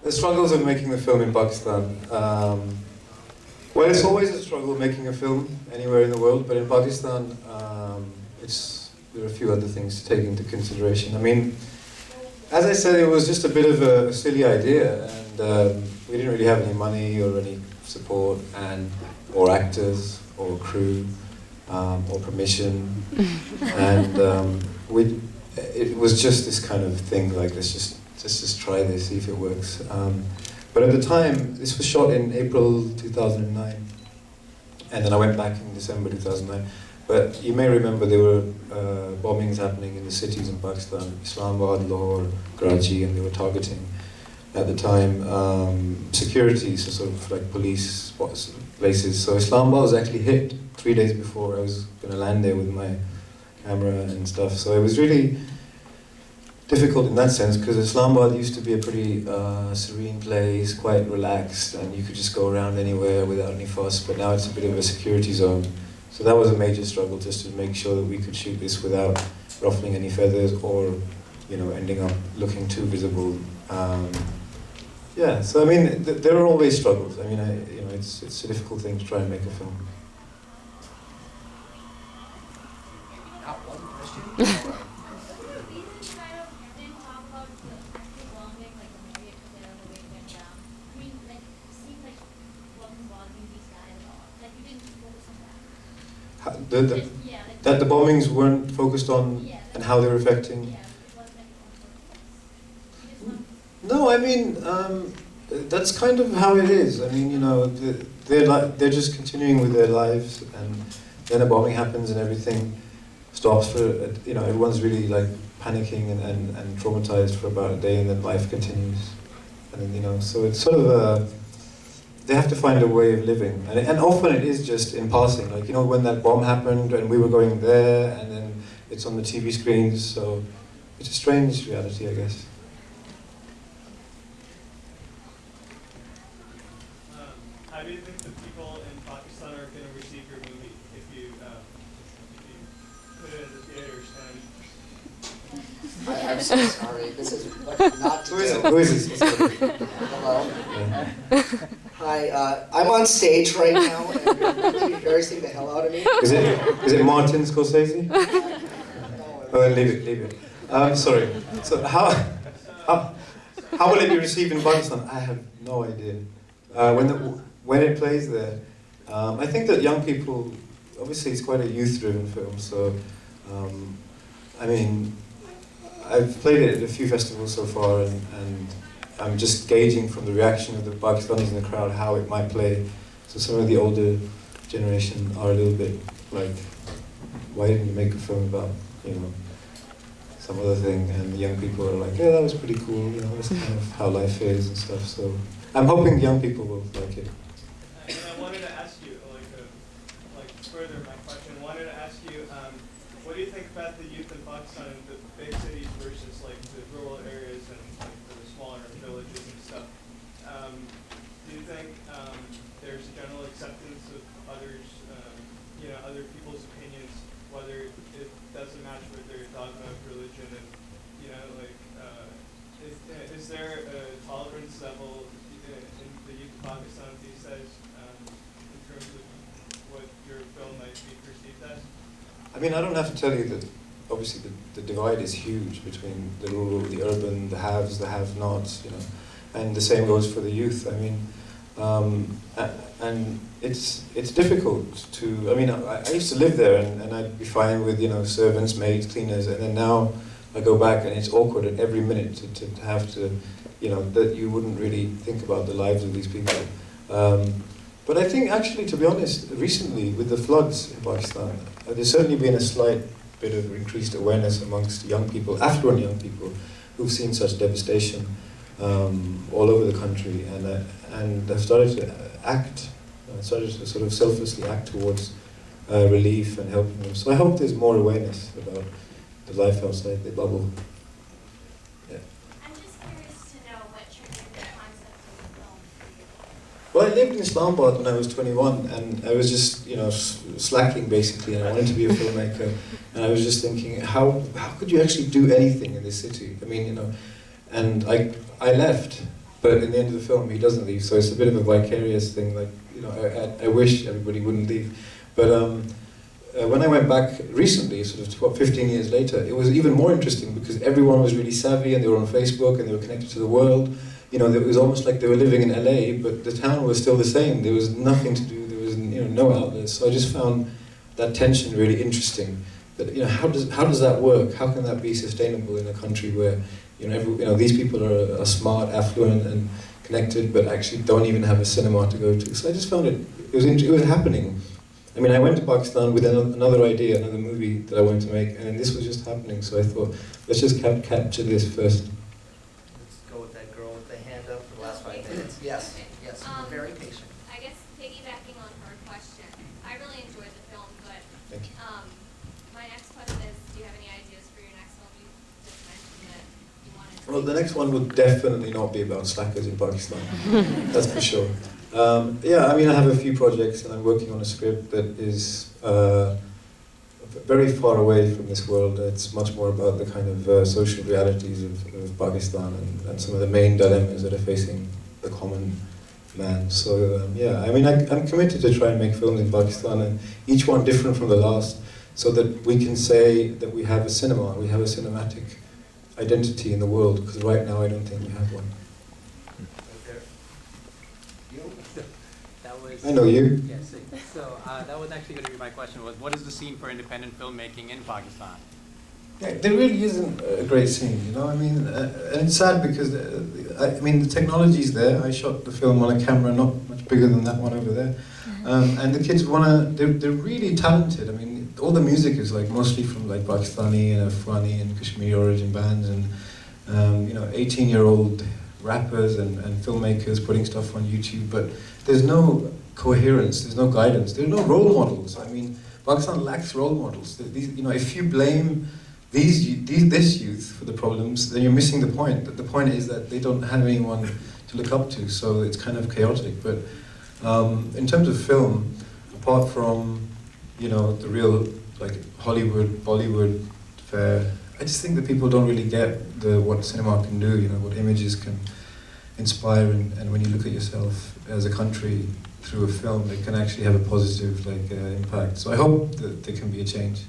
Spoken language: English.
The struggles of making the film in Pakistan. Well, it's always a struggle making a film anywhere in the world, but in Pakistan, there are a few other things to take into consideration. I mean, as I said, it was just a bit of a silly idea, and we didn't really have any money or any support, or actors, or crew, or permission, and it was just this kind of thing, like let's just try this, see if it works. But at the time, this was shot in April 2009, and then I went back in December 2009. But you may remember there were bombings happening in the cities in Pakistan, Islamabad, Lahore, Karachi, and they were targeting, at the time, security, so sort of like police places. So Islamabad was actually hit 3 days before I was going to land there with my camera and stuff. So it was really difficult in that sense, because Islamabad used to be a pretty serene place, quite relaxed, and you could just go around anywhere without any fuss, but now it's a bit of a security zone. So that was a major struggle, just to make sure that we could shoot this without ruffling any feathers or, ending up looking too visible. Yeah, so I mean, there are always struggles. I mean, it's a difficult thing to try and make a film. One question. That the bombings weren't focused on and how they were affecting. No, I mean that's kind of how it is. I mean, they're just continuing with their lives, and then a bombing happens and everything stops for everyone's really like panicking and traumatized for about a day, and then life continues, and then so it's sort of they have to find a way of living, and often it is just in passing, like when that bomb happened and we were going there, and then it's on the TV screens, so it's a strange reality, I guess. How do you think the people in Pakistan are going to receive your movie if you put it in the theaters? And I'm so sorry. This is what not to do. Who is this? Hello. Hi. I'm on stage right now, and you're really embarrassing the hell out of me. Is it Martin Scorsese? Oh, then leave it. Sorry. So how will it be received in Pakistan? I have no idea. When it plays there, I think that young people, obviously it's quite a youth-driven film, so I mean, I've played it at a few festivals so far, and I'm just gauging from the reaction of the Pakistanis in the crowd how it might play. So some of the older generation are a little bit like, why didn't you make a film about, some other thing? And the young people are like, yeah, that was pretty cool, that's kind of how life is and stuff. So I'm hoping young people will like it. And I wanted to ask you, further my question, I wanted to ask you, what do you think about the youth in Pakistan in the big cities versus the rural areas and the smaller villages and stuff? Do you think there's general acceptance of others, other people's opinions, whether it doesn't match with their dogma of religion, and is there a tolerance level in the youth of Pakistan these days in terms of what your film might be perceived as? I mean, I don't have to tell you that obviously the divide is huge between the rural, the urban, the haves, the have-nots, and the same goes for the youth. I mean, and it's difficult to, I mean, I used to live there, and I'd be fine with, servants, maids, cleaners, and then now I go back and it's awkward at every minute to have to, that you wouldn't really think about the lives of these people. But I think actually, to be honest, recently with the floods in Pakistan, there's certainly been a slight bit of increased awareness amongst young people, affluent young people, who've seen such devastation all over the country, and they've started to started to sort of selflessly act towards relief and helping them. So I hope there's more awareness about the life outside the bubble. Yeah. I'm just curious to know what triggered the concept of the film. Well, I lived in Islamabad when I was 21, and I was just, slacking basically, and I wanted to be a filmmaker. And I was just thinking, how could you actually do anything in this city? I mean, and I left, but in the end of the film he doesn't leave. So it's a bit of a vicarious thing. Like, you know, I wish everybody wouldn't leave, but when I went back recently, sort of 15 years later, it was even more interesting because everyone was really savvy and they were on Facebook and they were connected to the world. You know, it was almost like they were living in LA, but the town was still the same. There was nothing to do. There was, you know, no outlets. So I just found that tension really interesting. That, you know, how does that work? How can that be sustainable in a country where, you know, these people are smart, affluent, and connected, but actually don't even have a cinema to go to. So I just found it was happening. I mean, I went to Pakistan with another idea, another movie that I wanted to make, and this was just happening. So I thought, let's just capture this first. Let's go with that girl with the hand up for the last 5 minutes. Yes, yes, we're very patient. I guess piggybacking on her question, I really enjoyed the film, but Thank you. my next question is, do you have any ideas for your next film? You just mentioned that you wanted to... Well, the next one will definitely not be about slackers in Pakistan. That's for sure. Yeah, I mean, I have a few projects and I'm working on a script that is very far away from this world. It's much more about the kind of social realities of Pakistan and some of the main dilemmas that are facing the common man. So yeah, I mean, I'm committed to try and make films in Pakistan, and each one different from the last, so that we can say that we have a cinema, we have a cinematic identity in the world, because right now I don't think we have one. That was. I know you. Yes, so that was actually going to be my question, was what is the scene for independent filmmaking in Pakistan? Yeah, there really isn't a great scene, you know. I mean, and it's sad because I mean the technology's there. I shot the film on a camera not much bigger than that one over there, and the kids they're really talented. I mean, all the music is like mostly from like Pakistani and Afghani and Kashmiri origin bands, and you know, 18-year-old rappers and filmmakers putting stuff on YouTube, but there's no coherence, there's no guidance, there's no role models. I mean, Pakistan lacks role models. These, you know, if you blame this youth for the problems, then you're missing the point. That the point is that they don't have anyone to look up to, so it's kind of chaotic. But in terms of film, apart from, you know, the real like Hollywood, Bollywood fare, I just think that people don't really get what cinema can do. You know, what images can inspire, and when you look at yourself as a country through a film, it can actually have a positive impact. So I hope that there can be a change.